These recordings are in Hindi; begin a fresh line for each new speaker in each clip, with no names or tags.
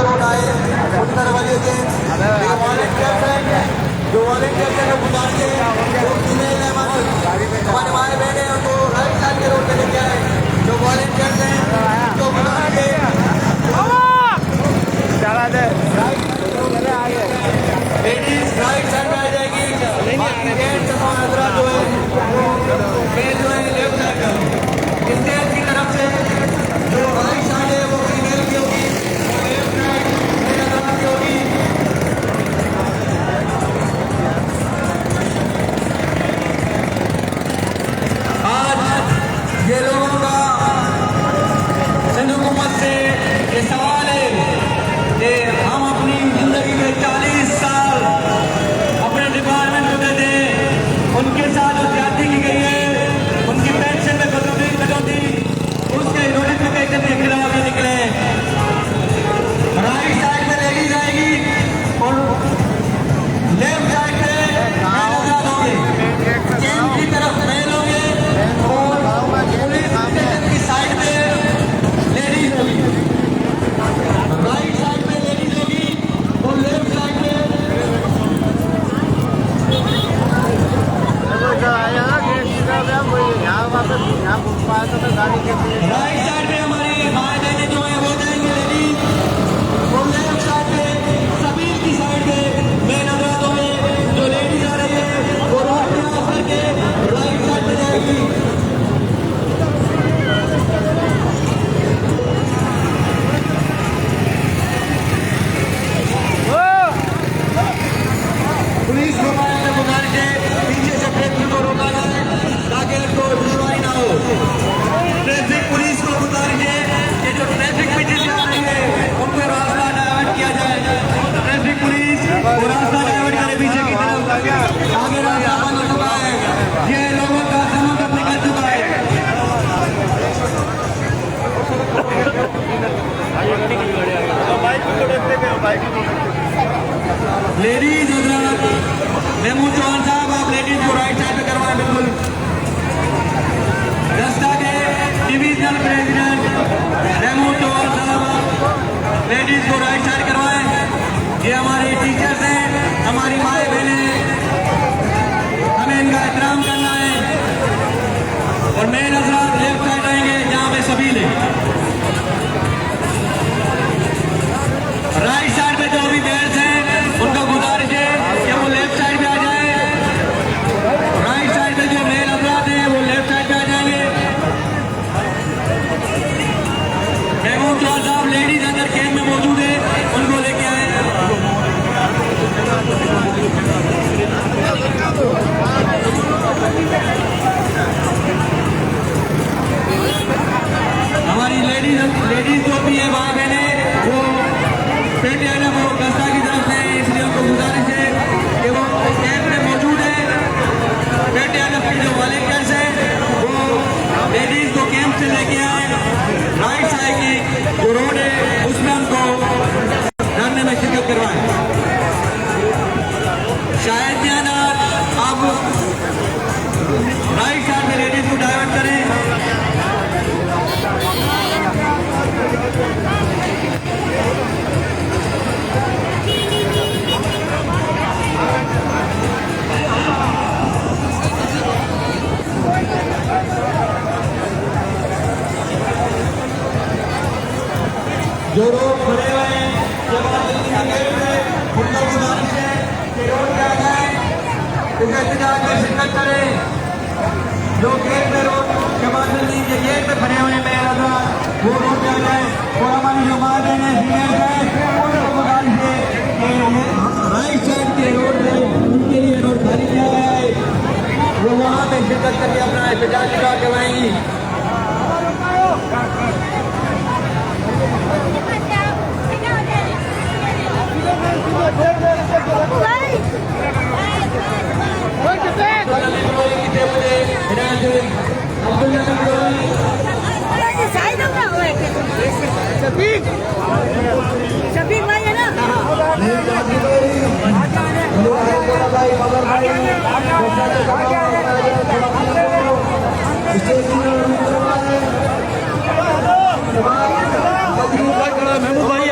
रोड आए उत्तर वाले से वॉलेंटियर्स हैं, जो वॉलेंटियर्स हैं गुजारिए हमारे भाई बहने उनको राइट साइड के रोड पे लेके आए। जो वॉलेंटियर्स हैं उनको गुजारिए लेडीज राइट साइड में आ जाएगी, बाकी जेंट्स हजरा जो है मेल जो है लेफ्ट साइड में। स्टेज की तरफ से जो राइट साइड है वो फीमेल की होगी, लेफ्ट साइड मेल हजरा की होगी। आज ये लोगों का सिंध हुकूमत से ये सवाल है कि हम अपनी जिंदगी में 40 साल अपने डिपार्टमेंट को देते हैं, उनके साथ जो ज्यादती की गई है, उनकी पेंशन में कटौती, उसके नोटिफिकेशन के खिलाफ ये निकले। राइट साइड में लेडीज आएगी और लेफ्ट साइड पे मेल होंगे, केम की तरफ मेल होंगे और पुलिस स्टेशन की साइड में लेडीज होगी। राइट साइड में लेडीज होगी और लेफ्ट साइड में राइट साइड में हमारे भाई बहने जो है वो जाएंगे लेडीज और लेफ्ट साइड में सभी की साइड में मेन अदालतों में जो लेडीज आ रही है वो रोड क्रॉस करके राइट साइड में जाएगी। पुलिस को गुजारिश है पीछे से ट्रैफिक को रोका जाए ताकि इनको दुश्वारी ना हो। ट्रैफिक पुलिस को गुजारिश है कि जो ट्रैफिक पीछे से आ रही है उनको रास्ता डाइवर्ट किया जाए। ट्रैफिक पुलिस वो रास्ता डाइवर्ट करे पीछे की तरफ, आगे रास्ता बंद हो चुका है, ये लोगों का समय अब निकल चुका है। लेडीज हजरात, मेमू चौहान साहब आप लेडीज को राइट साइड पे करवाएं बिल्कुल। दस्ता के डिविजनल प्रेसिडेंट मेमू चौहान साहब लेडीज को राइट साइड करवाएं। ये हमारे टीचर्स हैं, हमारी माए बहनें हैं, हमें इनका एहतराम करना है। और मेन हजरात लेफ्ट साइड आएंगे जहाँ पे सभी ले। राइट साइड पे जो भी बेल्ट हैं उनको गुजारिश है कि वो लेफ्ट साइड पे आ जाए। राइट साइड पे जो मेल अफराद हैं वो लेफ्ट साइड पे आ जाएंगे। महमूद चौहान साहब लेडीज अंदर कैंप में मौजूद है, उनको लेके आए। हमारी लेडीज जो भी है भाई बहने वो पेटी आना वो दस्ता की तरफ से, इसलिए उनको गुजारिश है कि वो कैंप में मौजूद है। पेटी आना के जो वॉलेंटियर्स हैं वो लेडीज को कैंप से लेके आए। राइट साइड की जो रोड है उसमें उनको धरने में शिरकत करवाएं। शायद बयानात अब राइट साइड में लेडीज को डाइवर्ट करें। जो लोग खड़े हुए हैं उनको गुजारिश है कि रोड पे आ जाए, इस एहतजाज में शिरकत करें। जो गेट पे रोड जमात लीजिए, गेट पे खड़े हुए हैं वो रोड पे आ जाए। और हमारी जो माँ बहने सीनियर हैं उनको गुजारिश है कि राइट साइड के रोड पे उनके लिए रोड खाली किया गया है, वो वहाँ पे शिरकत करके अपना एहतजाज लगा के आएंगी।
शफीक भाई है ना,
महमूद भाई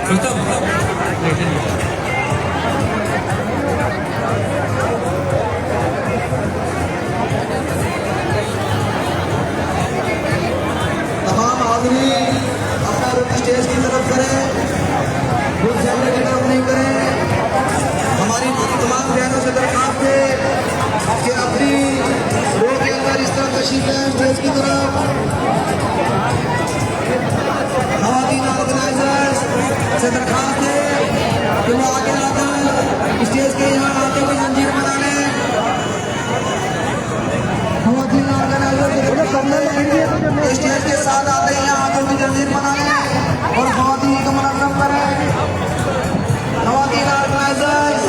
तमाम आदमी अपना रुख स्टेज की तरफ करें, बुल कैमरे की तरफ नहीं करें। हमारी तमाम बहनों से दरख्वास्त है कि अपनी रो के अंदर इस तरह तशरीफ लाएं स्टेज की तरफ। खवातीन ऑर्गेनाइजर्स से दरख्वास्त है कि वो आगे आकर स्टेज के यहाँ आते हुए जंजीर बना लें। खवातीन ऑर्गेनाइजर स्टेज के साथ आते हैं यहाँ आते हुए जंजीर बना लें और खवातीन को मुनज़्ज़म करें। खवातीन ऑर्गेनाइजर्स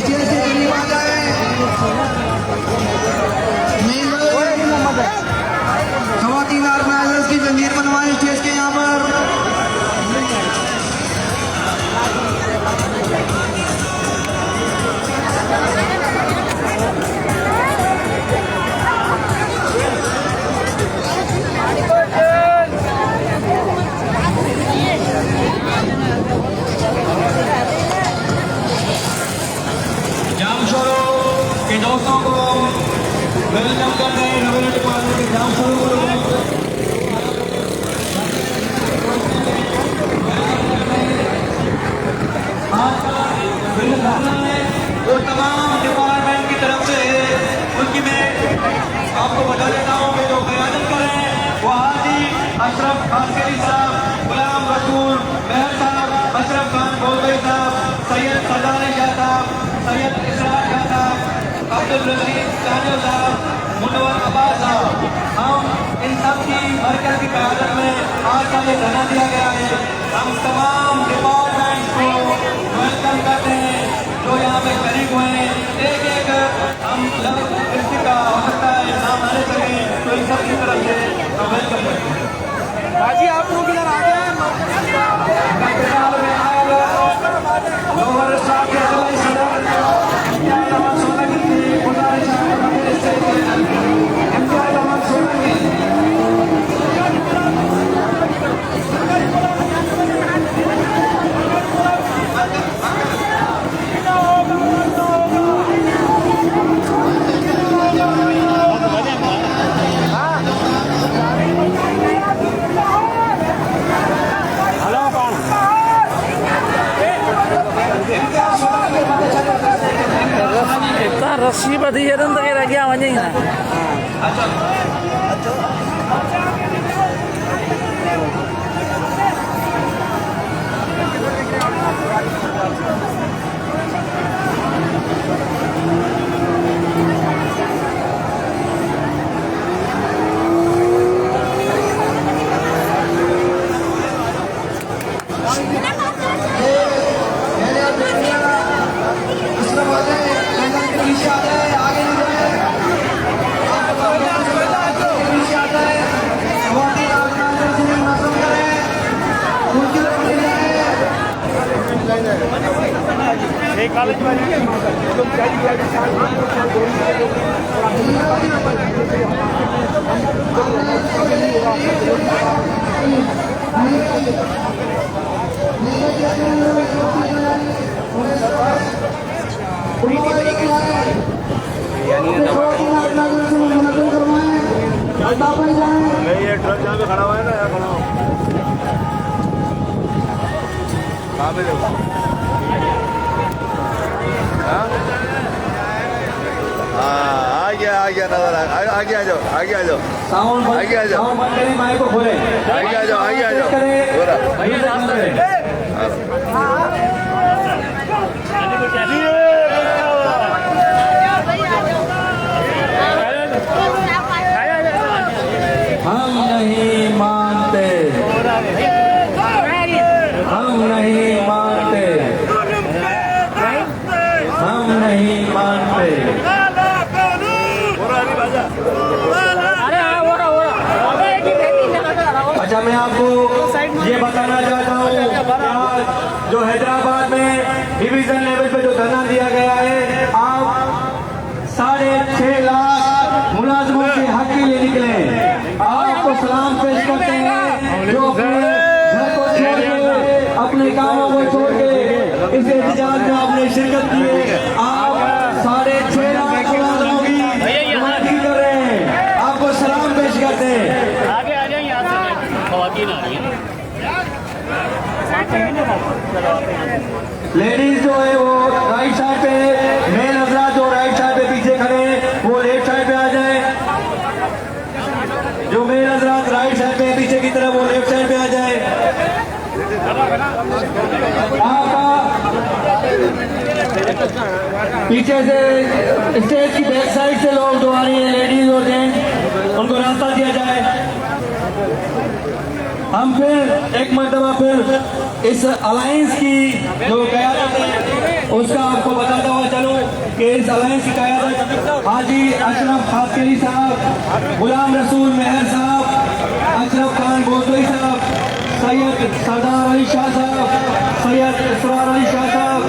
स्टेज के करीब आ जाए। खवातीन ऑर्गेनाइजर्स की जंजीर बनवाएं स्टेज के यहाँ पर।
जाम शोरो के दोस्तों को वेलकम करते हैं। रेवेन्यू डिपार्टमेंट के जाम शोरो को वो तमाम डिपार्टमेंट की तरफ से उनकी मैं आपको बता देता हूँ कि जो क़यादत करें वो हाजी अशरफ खासकरी साहब, गुलाम रसूल मेहर साहब, अशरफ खान गोलबई साहब, सैयद सदानी शाह साहब, सैयद इसरार शाह साहब, अब्दुल रशीद कानियो साहब, मुनव्वर अब्बास साहब, हम इन सब की मरकज की क़यादत में आज का ये धरना दिया गया है। हम तमाम डिपार्टमेंट को वेलकम करते हैं जो यहाँ पे शरीक हुए हैं। एक एक हम किसी का हो सकता है नाम आने सके तो इन सब की तरफ से वेलकम करते हैं।
बाजी आप लोग इधर आ गए रस्सी बधी है तो कह गया वही ना। कॉलेज में ये ट्रक जहाँ पे खड़ा हुआ है ना, यहाँ खड़ा हो कहाँ पे देखो। आ गया नजर आगे आ जाओ, आगे आ जाओ, आगे आ जाओ,
माइक को खोले,
आगे आ जाओ, आगे आ जाओ।
हम नहीं मानते, हम नहीं मानते, हम नहीं मानते। अच्छा, मैं आपको ये बताना चाहता हूँ जो हैदराबाद में डिवीजन लेवल पे जो धरना दिया गया है, आप 6.5 लाख मुलाजमों के हक के लिए निकले। आपको सलाम पेश करते हैं जो अपने घर को छोड़ के अपने अपने कामों को छोड़ के इस एहतजाज में आपने शिरकत की है। आप 6.5 लाख मुलाजमों की नुमाइंदगी कर रहे हैं, आपको सलाम पेश करते हैं।
आगे आ जाए, यहाँ से खवातीन आ रही हैं।
लेडीज जो है वो राइट साइड पे, मेल हजरात जो राइट साइड पे पीछे खड़े हैं वो लेफ्ट साइड पे आ जाए। जो मेल हजरात राइट साइड पे पीछे की तरफ वो लेफ्ट साइड पे आ जाए। आपका पीछे से स्टेज की बैक साइड से लोग जो आ रही है, लेडीज और जेंट्स, उनको रास्ता दिया जाए। हम फिर एक मरतबा फिर इस अलायंस की जो क़यादत है उसका आपको बताता हुआ चलूं कि इस अलायंस की क़यादत हाजी अशरफ खासकरी साहब, गुलाम रसूल मेहर साहब, अशरफ खान बोजोई साहब, सैयद सरदार अली शाह साहब, सैयद इसरार अली शाह साहब,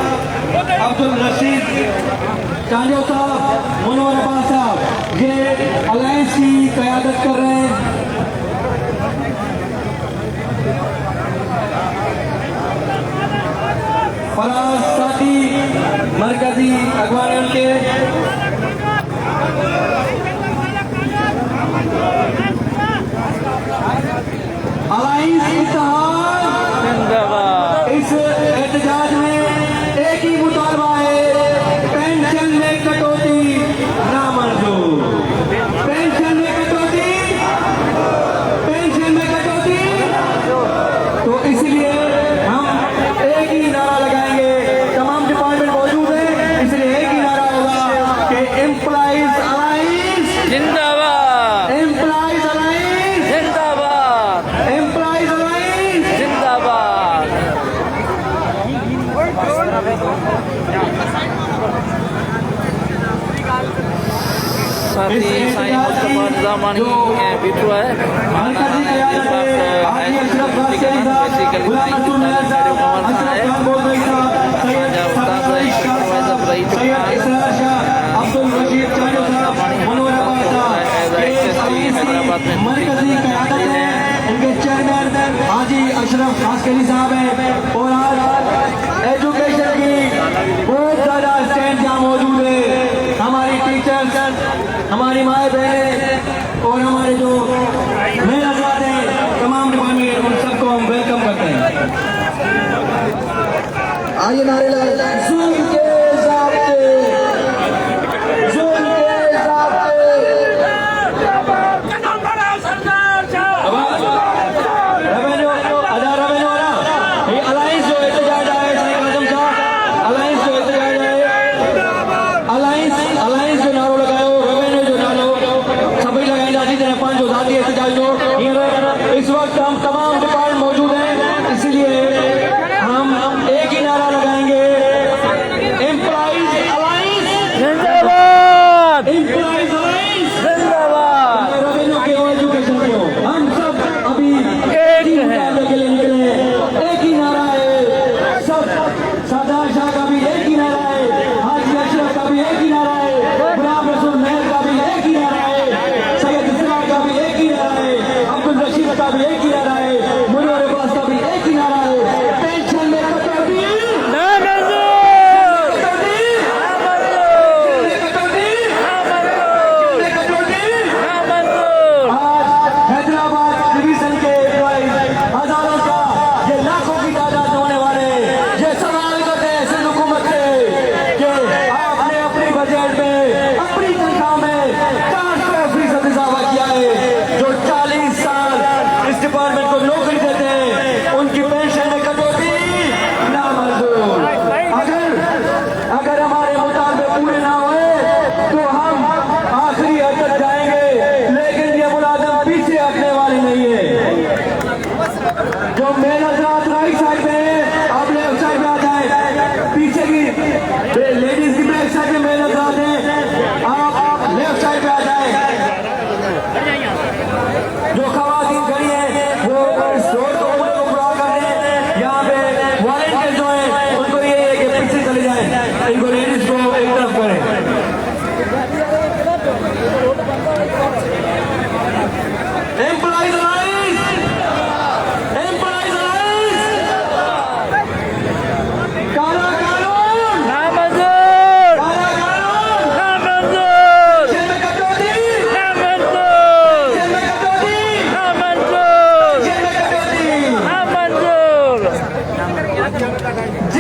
अब्दुल रशीद चांजो साहब, मुनव्वर अब्बास साहब, ये अलायंस की क़यादत कर रहे हैं। फराज साथी मरकजी अगवान उनके, अलायंस इत्तेहाद इस एहतजाज में एक ही मुतालबा है, पेंशन में कटौती नामंजूर। पेंशन में कटौती, पेंशन में कटौती। तो इसलिए हम एक ही नारा लगाएंगे, तमाम डिपार्टमेंट मौजूद है, इसलिए एक ही नारा होगा कि एम्प्लॉइज अलायंस
जिंदाबाद,
एम्प्लॉइज अलायंस
जिंदाबाद,
एम्प्लॉइज अलायंस
जिंदाबाद। साथी साईं मुस्तफा निज़ामानी विप्रो है।
मरकजी क़यादत है हाजी अशरफ खासकरी साहब, गुलाम रसूल मेहर साहब, अशरफ खान बोजोई साहब, सैयद सरदार अली शाह साहब, सैयद इसरार शाह, अब्दुल रशीद चांजो साहब, मुनव्वर अब्बास साहब, ये अलायंस की मरकजी क़यादत है। उनके चेयरमैन हाजी अशरफ खासकरी साहब हैं। और आज एजुकेशन की बहुत ज़्यादा स्टैंड यहाँ मौजूद है। हमारी टीचर्स, हमारी माएँ बहनें और हमारे जो मेल हजरात हैं, तमाम डिपार्टमेंट, उन सबको हम वेलकम करते हैं।
आइए नारे लगाए, जुल्म के ज़ाब्ते, जुल्म के ज़ाब्ते।
अलायंस जो एहतजाज है, आजम साहब, अलायंस जो एहतजाज है, अलायंस जो नारो लगायो, रेवेन्यू जो नारो सभी लगाई जाती है, 5 जो जाती है एहतजाज जो इस वक्त हम तमाम डिपार्टमेंट मौजूद हैं, इसलिए हम एक ही नारा लगाएंगे जिस